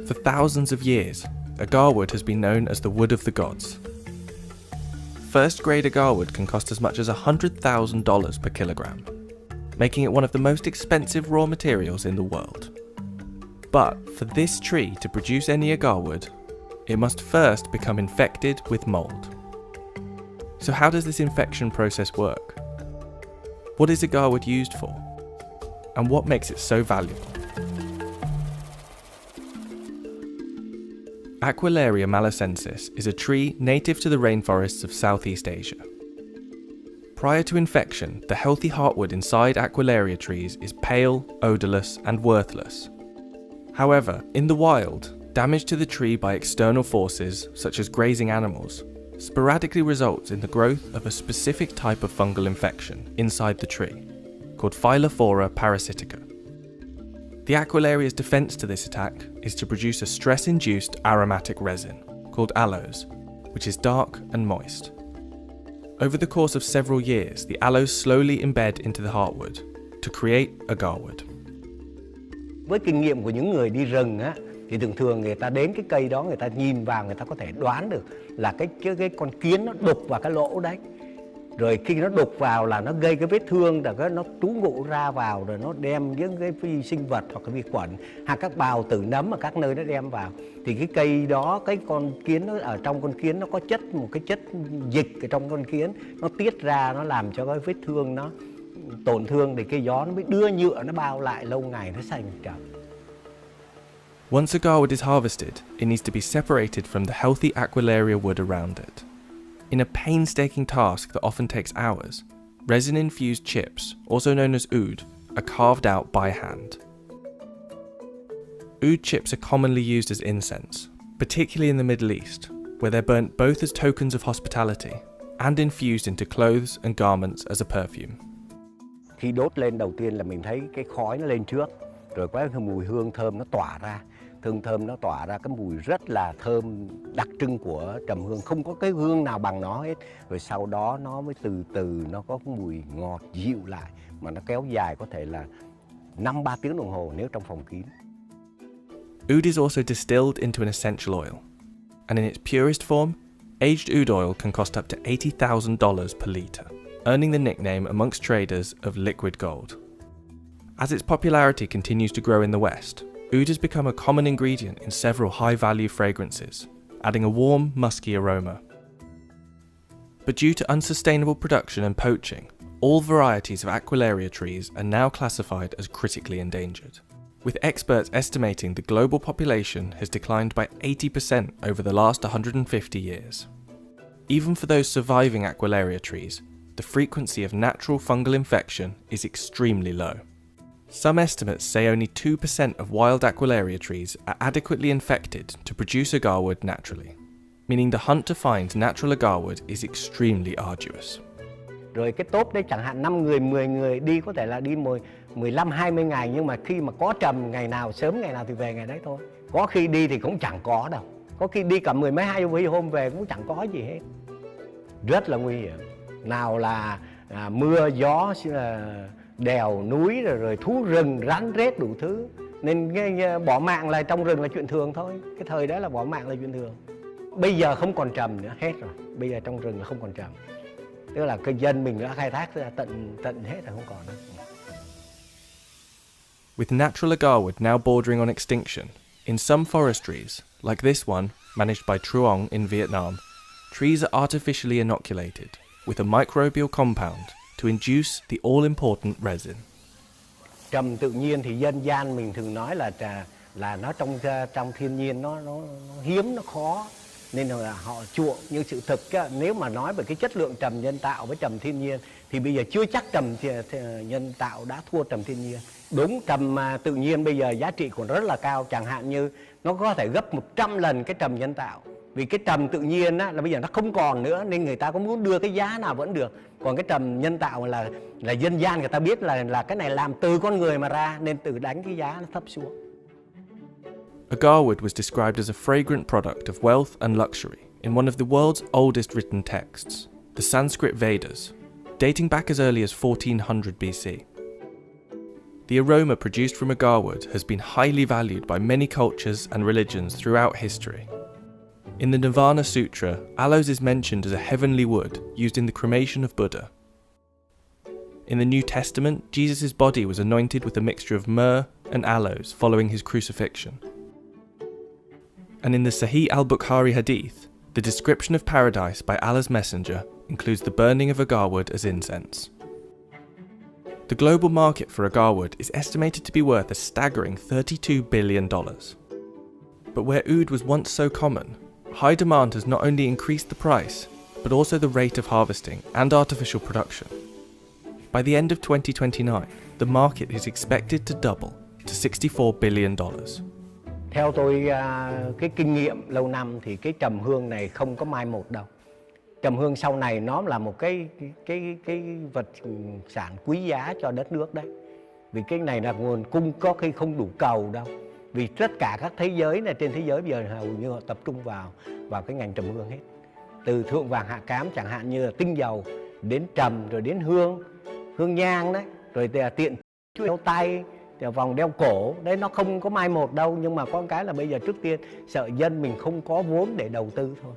For thousands of years, agarwood has been known as the wood of the gods. First-grade agarwood can cost as much as $100,000 per kilogram, making it one of the most expensive raw materials in the world. But for this tree to produce any agarwood, it must first become infected with mold. So how does this infection process work? What is agarwood used for? And what makes it so valuable? Aquilaria malacensis is a tree native to the rainforests of Southeast Asia. Prior to infection, the healthy heartwood inside Aquilaria trees is pale, odourless, and worthless. However, in the wild, damage to the tree by external forces, such as grazing animals, sporadically results in the growth of a specific type of fungal infection inside the tree, called Phylophthora parasitica. The Aquilaria's defense to this attack is to produce a stress-induced aromatic resin, called aloes, which is dark and moist. Over the course of several years, the aloes slowly embed into the heartwood to create agarwood. Với kinh nghiệm của những người đi rừng á, thì thường người ta đến cái cây đó, người ta nhìn vào, người ta có thể đoán được là cái con kiến nó đục vào cái lỗ đấy. Rồi khi nó đục vào là nó gây cái vết thương, rồi nó trú ngụ ra vào, rồi nó đem những cái vi sinh vật hoặc cái vi khuẩn hoặc các bào tử nấm ở các nơi nó đem vào. Thì cái cây đó, cái con kiến nó ở trong con kiến nó có một cái chất dịch ở trong con kiến, nó tiết ra, nó làm cho cái vết thương nó tổn thương, thì cái gió nó mới đưa nhựa nó bao lại, lâu ngày nó thành trầm. Once agarwood is harvested, it needs to be separated from the healthy Aquilaria wood around it. In a painstaking task that often takes hours, resin-infused chips, also known as oud, are carved out by hand. Oud chips are commonly used as incense, particularly in the Middle East, where they're burnt both as tokens of hospitality and infused into clothes and garments as a perfume. Khi đốt lên đầu tiên là mình thấy cái khói nó lên trước, rồi có cái mùi hương thơm nó tỏa ra. Thơm nó tỏa ra cái mùi rất là thơm đặc trưng của trầm hương, không có cái hương nào bằng nó hết. Rồi sau đó nó mới từ từ nó có cái mùi ngọt dịu lại, mà nó kéo dài có thể là 5-3 tiếng đồng hồ nếu trong phòng kín. Oud is also distilled into an essential oil, and in its purest form, aged oud oil can cost up to $80,000 per litre, earning the nickname amongst traders of liquid gold. As its popularity continues to grow in the West, oud has become a common ingredient in several high-value fragrances, adding a warm, musky aroma. But due to unsustainable production and poaching, all varieties of Aquilaria trees are now classified as critically endangered, with experts estimating the global population has declined by 80% over the last 150 years. Even for those surviving Aquilaria trees, the frequency of natural fungal infection is extremely low. Some estimates say only 2% of wild Aquilaria trees are adequately infected to produce agarwood naturally, meaning the hunt to find natural agarwood is extremely arduous. Rồi cái tốp đấy chẳng hạn 5 người, 10 người đi có thể là đi 15-20 ngày, nhưng mà khi mà có trầm ngày nào sớm ngày nào thì về ngày đấy thôi. Có khi đi thì cũng chẳng có đâu. Có khi đi cả 10 mấy 20 hôm về cũng chẳng có gì hết. Rất là nguy hiểm. Nào là mưa gió, đèo núi, rồi thú rừng rắn rết đủ thứ, nên bỏ mạng là trong rừng là chuyện thường thôi. Cái thời đó là bỏ mạng là chuyện thường. Bây giờ không còn trầm nữa, hết rồi. Bây giờ trong rừng là không còn trầm, tức là cái dân mình đã khai thác ra tận hết là không còn nữa. With natural agarwood now bordering on extinction, in some forestries, like this one managed by Truong in Vietnam, trees are artificially inoculated with a microbial compound to induce the all-important resin. Trầm tự nhiên thì dân gian mình thường nói là nó trong thiên nhiên nó hiếm, nó khó, nên là họ chuộng. Nhưng sự thực nếu mà nói về cái chất lượng trầm nhân tạo với trầm thiên nhiên thì bây giờ chưa chắc trầm nhân tạo đã thua trầm thiên nhiên. Đúng, trầm tự nhiên bây giờ giá trị còn rất là cao, chẳng hạn như nó có thể gấp 100 lần cái trầm nhân tạo. Vì cái trầm tự nhiên là bây giờ nó không còn nữa, nên người ta có muốn đưa cái giá nào vẫn được. Còn cái trầm nhân tạo là dân gian người ta biết là cái này làm từ con người mà ra, nên tự đánh cái giá nó thấp xuống. Agarwood was described as a fragrant product of wealth and luxury in one of the world's oldest written texts, the Sanskrit Vedas, dating back as early as 1400 BC. The aroma produced from agarwood has been highly valued by many cultures and religions throughout history. In the Nirvana Sutra, aloes is mentioned as a heavenly wood used in the cremation of Buddha. In the New Testament, Jesus' body was anointed with a mixture of myrrh and aloes following his crucifixion. And in the Sahih al-Bukhari hadith, the description of paradise by Allah's messenger includes the burning of agarwood as incense. The global market for agarwood is estimated to be worth a staggering $32 billion. But where oud was once so common, high demand has not only increased the price, but also the rate of harvesting and artificial production. By the end of 2029, the market is expected to double to $64 billion. Theo tôi cái kinh nghiệm lâu năm thì cái trầm hương này không có mai một đâu. Trầm hương sau này nó là một cái vật sản quý giá cho đất nước đấy. Vì cái này là nguồn cung có khi không đủ cầu đâu. Vì tất cả các thế giới này trên thế giới bây giờ hầu như họ tập trung vào cái ngành trầm hương hết. Từ thượng vàng hạ cám chẳng hạn như là tinh dầu đến trầm rồi đến hương nhang đấy, rồi tiện đeo tay, vòng đeo cổ đấy, nó không có mai một đâu, nhưng mà có cái là bây giờ trước tiên sợ dân mình không có vốn để đầu tư thôi.